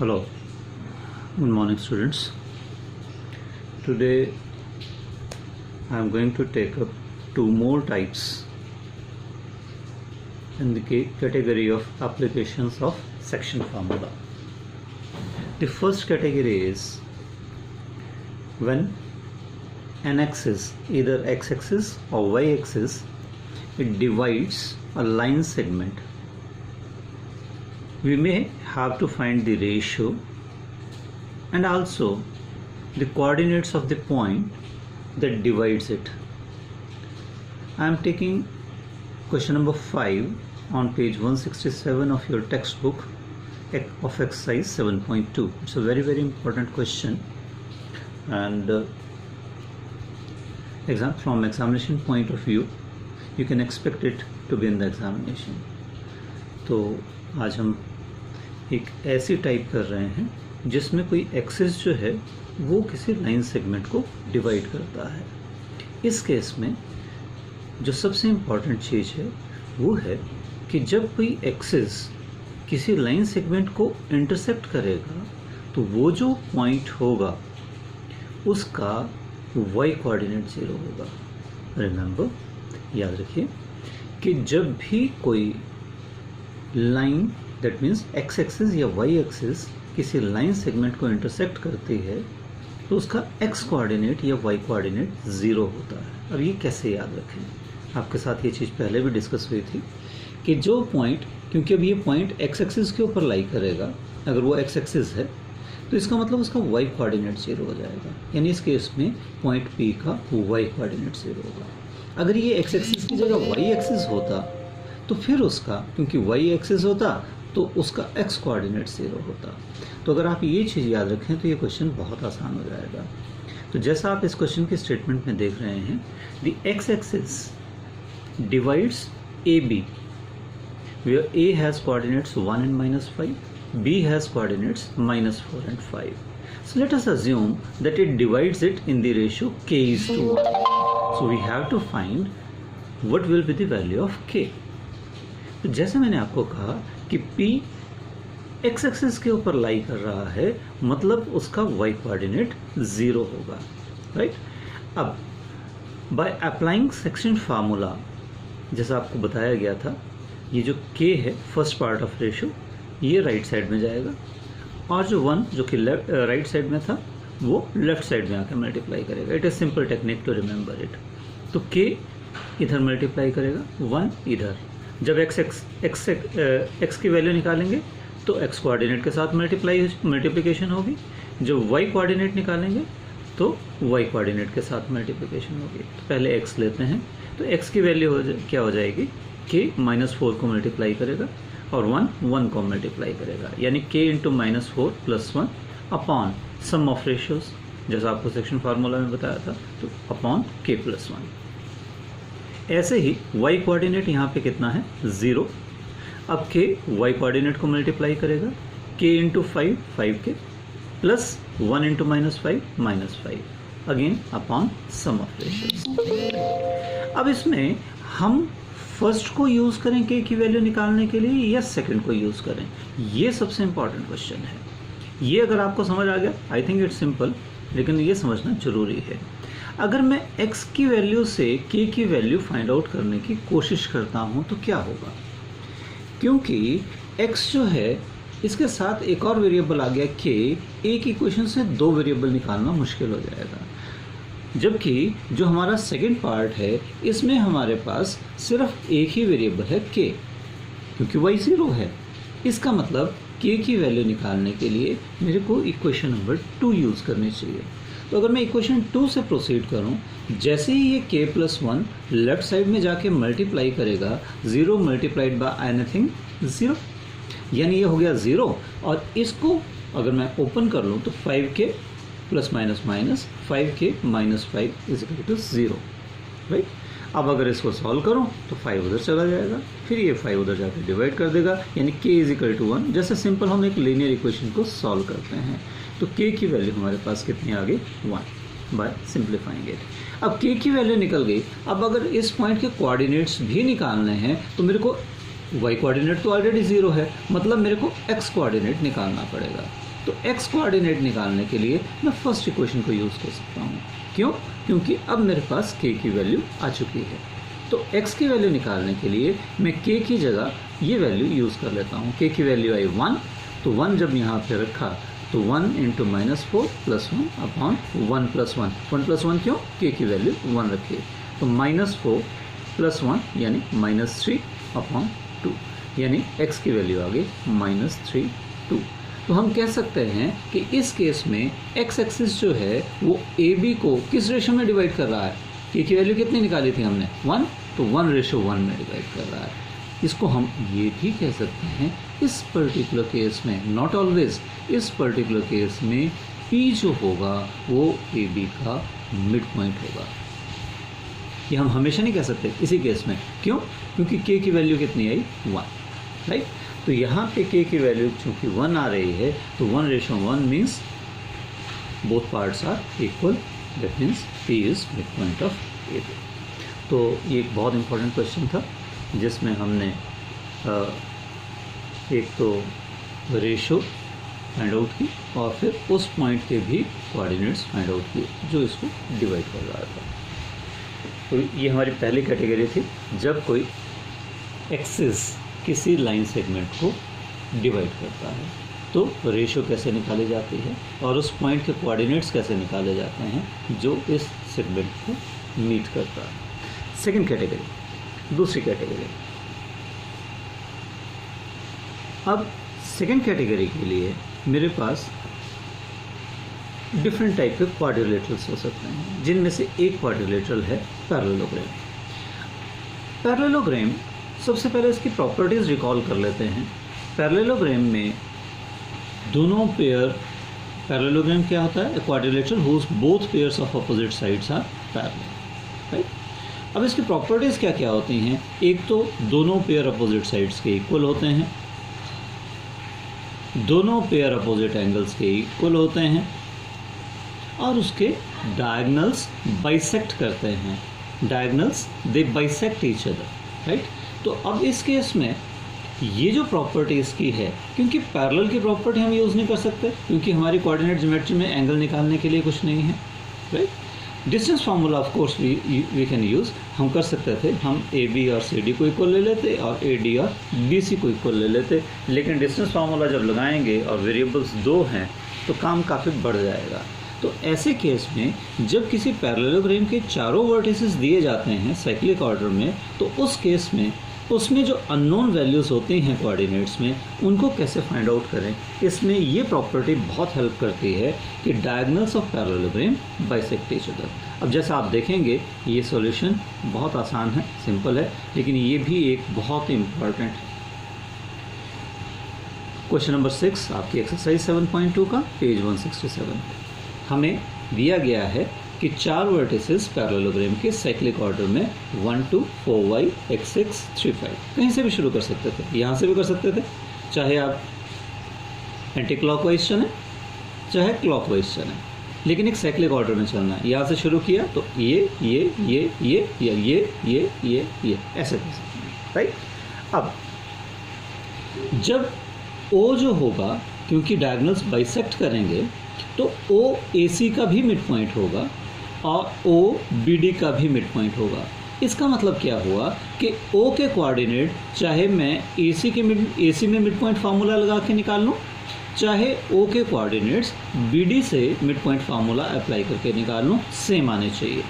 Hello, good morning students. Today I am going to take up two more types in the category of applications of section formula. The first category is when an axis, either x-axis or y-axis, it divides a line segment. We may have to find the ratio and also the coordinates of the point that divides it. I am taking question number 5 on page 167 of your textbook of exercise 7.2. It's a very important question, and from examination point of view you can expect it to be in the examination. तो आज हम एक ऐसी type कर रहे हैं जिसमें कोई एक्सिस जो है वो किसी लाइन सेगमेंट को डिवाइड करता है. इस केस में जो सबसे इम्पॉर्टेंट चीज़ है वो है कि जब कोई एक्सिस किसी लाइन सेगमेंट को इंटरसेक्ट करेगा तो वो जो पॉइंट होगा उसका y कोऑर्डिनेट 0 होगा. रिमेंबर, याद रखिए कि जब भी कोई line, that means x axis या y एक्सिस किसी लाइन सेगमेंट को इंटरसेक्ट करती है तो उसका x कोऑर्डिनेट या y कोऑर्डिनेट 0 होता है. अब ये कैसे याद रखें? आपके साथ ये चीज़ पहले भी डिस्कस हुई थी कि जो पॉइंट, क्योंकि अब ये पॉइंट x एक्सिस के ऊपर लाई करेगा, अगर वो x एक्सिस है तो इसका मतलब उसका y कोऑर्डिनेट 0 हो जाएगा. यानी इस केस में पॉइंट P का y कोऑर्डिनेट 0 होगा. अगर ये x एक्सिस की जगह y एक्सिस होता तो फिर उसका, क्योंकि y एक्सिस होता तो उसका x कोऑर्डिनेट 0 होता. तो अगर आप ये चीज़ याद रखें तो ये क्वेश्चन बहुत आसान हो जाएगा. तो जैसा आप इस क्वेश्चन के स्टेटमेंट में देख रहे हैं, the x axis divides AB where A has coordinates 1 and -5, B has coordinates -4 and 5. So let us assume that it divides it in the ratio k:1. So we have to find what will be the value of k. तो जैसे मैंने आपको कहा कि P x axis के ऊपर लाई कर रहा है, मतलब उसका y कोऑर्डिनेट 0 होगा, राइट. अब बाय अप्लाइंग सेक्शन फार्मूला, जैसा आपको बताया गया था, ये जो k है फर्स्ट पार्ट ऑफ रेशियो, ये राइट साइड में जाएगा और जो 1 जो कि राइट साइड में था वो लेफ्ट साइड में आकर मल्टीप्लाई करेगा. It is simple technique to remember it. तो k इधर मल्टीप्लाई करेगा, 1 इधर. जब x की वैल्यू निकालेंगे तो x कोऑर्डिनेट के साथ मल्टीप्लिकेशन होगी. जब y कोऑर्डिनेट निकालेंगे तो y कोऑर्डिनेट के साथ मल्टीप्लिकेशन होगी. तो पहले x लेते हैं, तो x की वैल्यू क्या हो जाएगी, k -4 को मल्टीप्लाई करेगा और 1 को मल्टीप्लाई करेगा, यानी k into -4 + 1 upon sum of ratios, जैसा आपको सेक्शन फार्मूला में बताया था, तो अपॉन k + 1. ऐसे ही y कोऑर्डिनेट यहाँ पे कितना है, 0. अब k y कोऑर्डिनेट को मल्टीप्लाई करेगा, k into 5k plus 1 into -5 -5, again upon sum of ratios. अब इसमें हम फर्स्ट को यूज़ करें k की वैल्यू निकालने के लिए या सेकंड को यूज़ करें, ये सबसे इम्पॉर्टेंट क्वेश्चन है. ये अगर आपको समझ आ गया, आई थिंक इट्स सिंपल, लेकिन ये समझना जरूरी है. अगर मैं x की वैल्यू से k की वैल्यू फाइंड आउट करने की कोशिश करता हूँ तो क्या होगा, क्योंकि x जो है इसके साथ एक और वेरिएबल आ गया k, एक इक्वेशन से 2 वेरिएबल निकालना मुश्किल हो जाएगा. जबकि जो हमारा सेकंड पार्ट है इसमें हमारे पास सिर्फ एक ही वेरिएबल है k, क्योंकि y 0 है. इसका मतलब k की वैल्यू निकालने के लिए मेरे को इक्वेशन नंबर 2 यूज़ करनी चाहिए. तो अगर मैं इक्वेशन 2 से प्रोसीड करूं, जैसे ही ये k + 1 लेफ्ट साइड में जाके मल्टीप्लाई करेगा, 0 मल्टीप्लाइड बाय एनीथिंग 0, यानी ये हो गया 0. और इसको अगर मैं ओपन कर लूँ तो 5k + -5k -5 = 0, राइट. अब अगर इसको सॉल्व करूँ तो 5 उधर चला जाएगा, फिर ये 5 उधर जाकर डिवाइड कर देगा, यानी k = 1. जैसे सिंपल हम एक लीनियर इक्वेशन को सॉल्व करते हैं तो k की वैल्यू हमारे पास कितनी आ गई, 1 बाय सिंप्लीफाइंग इट. अब k की वैल्यू निकल गई. अब अगर इस पॉइंट के कोऑर्डिनेट्स भी निकालने हैं तो मेरे को y कोऑर्डिनेट तो ऑलरेडी 0 है, मतलब मेरे को x कोऑर्डिनेट निकालना पड़ेगा. तो x कोऑर्डिनेट निकालने के लिए मैं फर्स्ट इक्वेशन को यूज़ कर सकता हूँ। क्यों? क्योंकि अब मेरे पास k की वैल्यू आ चुकी है। तो x की वैल्यू निकालने के लिए मैं k की जगह ये वैल्यू यूज़ कर लेता हूँ। k की वैल्यू आई 1, तो 1 जब यहाँ पे रखा तो 1 × -4 + 1 अपॉन 1 + 1। 1 + 1 क्यों? k की वैल्यू 1 रखी, तो -4 + 1 यानी -3 अपॉन 2, यानी x की वैल्यू आ गई -3 2। तो हम कह सकते हैं कि इस केस में x एक्सिस जो है वो AB को किस रेशो में डिवाइड कर रहा है? k की वैल्यू कितनी निकाली थी हमने? 1, तो 1:1 में डिवाइड कर रहा है। इसको हम ये भी कह सकते हैं इस पर्टिकुलर केस में, नॉट ऑलवेज, इस पर्टिकुलर केस में P जो होगा वो AB का मिड पॉइंट होगा। ये हम हमेशा नहीं कह सकते इसी केस में। क्यों? क्योंकि k की वैल्यू कितनी आई? 1, राइट। तो यहाँ पे k की वैल्यू चूँकि 1 आ रही है तो 1:1 means both parts are equal, that means P is mid point of AB। तो ये एक बहुत इंपॉर्टेंट क्वेश्चन था जिसमें हमने एक तो रेशो फाइंड आउट की और फिर उस पॉइंट के भी कोऑर्डिनेट्स फाइंड आउट किए जो इसको डिवाइड कर रहा था। तो ये हमारी पहली कैटेगरी थी, जब कोई एक्सिस किसी लाइन सेगमेंट को डिवाइड करता है तो रेशो कैसे निकाली जाती है और उस पॉइंट के कोऑर्डिनेट्स कैसे निकाले जाते हैं जो इस सेगमेंट को मीट करता है। सेकंड कैटेगरी, दूसरी कैटेगरी। अब सेकंड कैटेगरी के लिए मेरे पास डिफरेंट टाइप के क्वाड्रिलेटरल्स हो सकते हैं, जिनमें से एक क्वाड्रिलेटरल है पैरेललोग्राम। पैरेललोग्राम, सबसे पहले इसकी प्रॉपर्टीज़ रिकॉल कर लेते हैं। पैरेललोग्राम में दोनों पेयर, पैरेललोग्राम क्या होता है? Quadrilateral whose both pairs of opposite sides are parallel, right. अब इसकी प्रॉपर्टीज़ क्या क्या होती हैं? एक तो दोनों पेयर अपोजिट साइड्स के इक्वल होते हैं, दोनों पेयर अपोजिट एंगल्स के इक्वल होते हैं और उसके डायगनल्स बाइसेक्ट करते हैं। डायगनल्स दे बाइसेक्ट ईच अदर, राइट। तो अब इस केस में ये जो प्रॉपर्टीज़ की है, क्योंकि पैरेलल की प्रॉपर्टी हम यूज़ नहीं कर सकते क्योंकि हमारी कोऑर्डिनेट ज्योमेट्री में एंगल निकालने के लिए कुछ नहीं है, right. Distance formula of course we can use, हम कर सकते थे, हम AB और CD को इक्वल ले लेते और AD और BC को इक्वल ले लेते, लेकिन डिस्टेंस फार्मूला जब लगाएंगे और वेरिएबल्स 2 हैं तो काम काफ़ी बढ़ जाएगा। तो ऐसे केस में जब किसी पैरेललोग्राम के चारों वर्टिसेस दिए जाते हैं साइक्लिक ऑर्डर में, तो उस केस में उसमें जो अननोन वैल्यूज़ होती हैं कोऑर्डिनेट्स में, उनको कैसे फाइंड आउट करें, इसमें ये प्रॉपर्टी बहुत हेल्प करती है कि diagonals of parallelogram bisect each other. अब जैसा आप देखेंगे ये सॉल्यूशन बहुत आसान है, सिंपल है, लेकिन ये भी एक बहुत इम्पॉर्टेंट है। क्वेश्चन नंबर 6 आपकी एक्सरसाइज 7.2 का पेज 167। हमें दिया गया है कि 4 वर्टिसेस पैरेललोग्राम के साइक्लिक ऑर्डर में 1 2 4 y x 6 3 5, कहीं से भी शुरू कर सकते थे, यहाँ से भी कर सकते थे, चाहे आप एंटी क्लॉकवाइज चलें चाहे क्लॉकवाइज चलें, लेकिन एक साइक्लिक ऑर्डर में चलना है। यहाँ से शुरू किया तो ये ऐसे कर सकते हैं, राइट। अब जब O जो होगा, क्योंकि डायगोनल्स बाइसेक्ट करेंगे, तो O AC का भी मिड पॉइंट होगा और O BD का भी मिड पॉइंट होगा। इसका मतलब क्या हुआ कि O के कोऑर्डिनेट चाहे मैं AC में मिड पॉइंट फार्मूला लगा के निकाल लूँ, चाहे O के कोऑर्डिनेट्स BD से मिड पॉइंट फार्मूला अप्लाई करके निकाल लूँ, सेम आने चाहिए।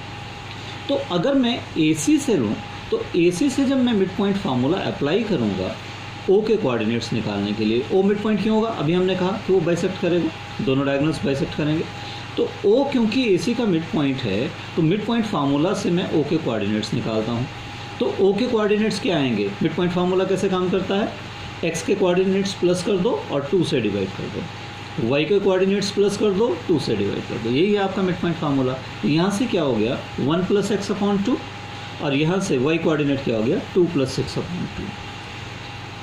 तो अगर मैं AC से लूँ तो AC से जब मैं मिड पॉइंट फार्मूला अप्लाई करूँगा O के कोऑर्डिनेट्स निकालने के लिए, O मिड पॉइंट क्यों होगा? अभी हमने कहा कि वो बाइसेक्ट करेगा, दोनों डायगोनल्स बाइसेक्ट करेंगे। तो O क्योंकि AC का मिड पॉइंट है तो मिड पॉइंट फार्मूला से मैं O के कोऑर्डिनेट्स निकालता हूँ। तो O के कोऑर्डिनेट्स क्या आएंगे? मिड पॉइंट फार्मूला कैसे काम करता है? X के कोऑर्डिनेट्स प्लस कर दो और 2 से डिवाइड कर दो, Y के कोऑर्डिनेट्स प्लस कर दो, 2 से डिवाइड कर दो, यही है आपका मिड पॉइंट फार्मूला। तो यहाँ से क्या हो गया? 1 + x/2 और यहाँ से Y कोऑर्डिनेट क्या हो गया? 2 + 6/2।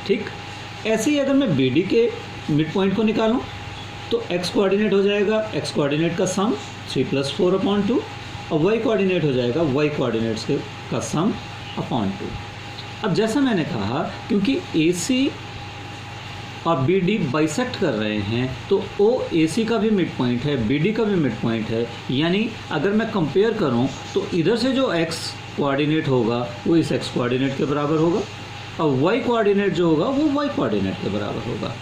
ठीक, ऐसे ही अगर मैं BD के मिड पॉइंट को निकालूं तो x कोऑर्डिनेट हो जाएगा x कोऑर्डिनेट का सम 3 + 4/2 और y कोऑर्डिनेट हो जाएगा y कोऑर्डिनेट्स का सम अपॉन 2। अब जैसा मैंने कहा, क्योंकि AC और बी डी बाइसेक्ट कर रहे हैं तो ओ ए सी का भी मिड पॉइंट है, बी डी का भी मिड पॉइंट है। यानी अगर मैं कंपेयर करूं तो इधर से जो एक्स कोऑर्डिनेट होगा वो इस एक्स कोऑर्डिनेट के बराबर होगा और वाई कोऑर्डिनेट जो होगा वो वाई कोऑर्डिनेट के बराबर होगा,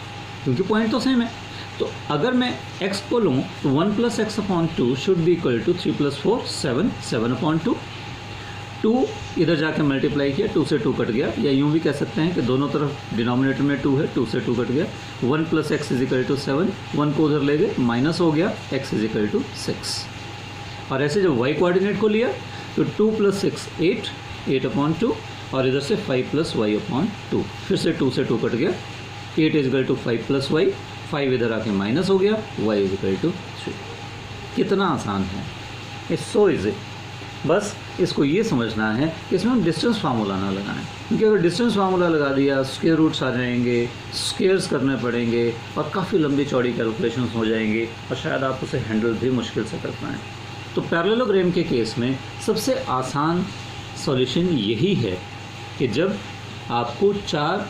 क्योंकि पॉइंट तो सेम है। तो अगर मैं x को लूँ तो 1 + x/2 should be equal to 3 + 4 7 7/2। 2 इधर जाके मल्टीप्लाई किया, 2 से 2 कट गया, या यूँ भी कह सकते हैं कि दोनों तरफ डिनोमिनेटर में 2 है, 2 से 2 कट गया। 1 + x = 7, 1 को उधर ले गए, माइनस हो गया, x = 6। और ऐसे जब y कोऑर्डिनेट को लिया तो 2 + 6 8 8/2 और इधर से 5 + y/2, फिर से 2 से 2 कट गया, 8 = 5 + y, 5 इधर आके माइनस हो गया, y = 3। कितना आसान है, इट्स सो इजी। बस इसको ये समझना है कि इसमें हम डिस्टेंस फार्मूला ना लगाएं, क्योंकि अगर डिस्टेंस फार्मूला लगा दिया स्क्वायर रूट्स आ जाएंगे, स्क्वायर्स करने पड़ेंगे और काफ़ी लंबी चौड़ी कैलकुलेशंस हो जाएंगी और शायद आप उसे हैंडल भी मुश्किल से कर पाएँ। तो पैरेललोग्राम के केस में सबसे आसान सॉल्यूशन यही है कि जब आपको 4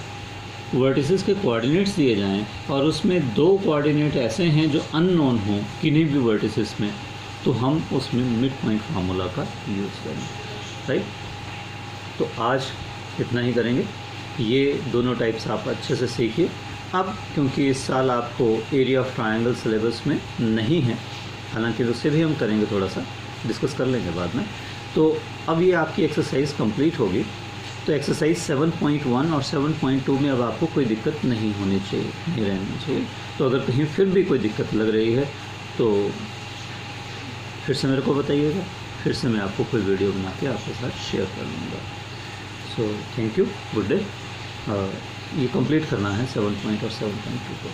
वर्टिसेस के कोऑर्डिनेट्स दिए जाएं और उसमें 2 कोऑर्डिनेट ऐसे हैं जो अननोन हों किन्हीं भी वर्टिसेस में, तो हम उसमें मिड पॉइंट फार्मूला का यूज़ करें, राइट। तो आज इतना ही करेंगे, ये दोनों टाइप्स आप अच्छे से सीखिए। अब क्योंकि इस साल आपको एरिया ऑफ ट्रायंगल सिलेबस में नहीं है, हालांकि उससे भी हम करेंगे, थोड़ा सा डिस्कस कर लेंगे बाद में। तो अब ये आपकी एक्सरसाइज कंप्लीट होगी। तो एक्सरसाइज 7.1 और 7.2 में अब आपको कोई दिक्कत नहीं होनी चाहिए, नहीं रहनी चाहिए। तो अगर कहीं फिर भी कोई दिक्कत लग रही है तो फिर से मेरे को बताइएगा, फिर से मैं आपको कोई वीडियो बना के आपके साथ शेयर कर लूँगा। So thank you, good day. ये कंप्लीट करना है 7 और 7.2 को।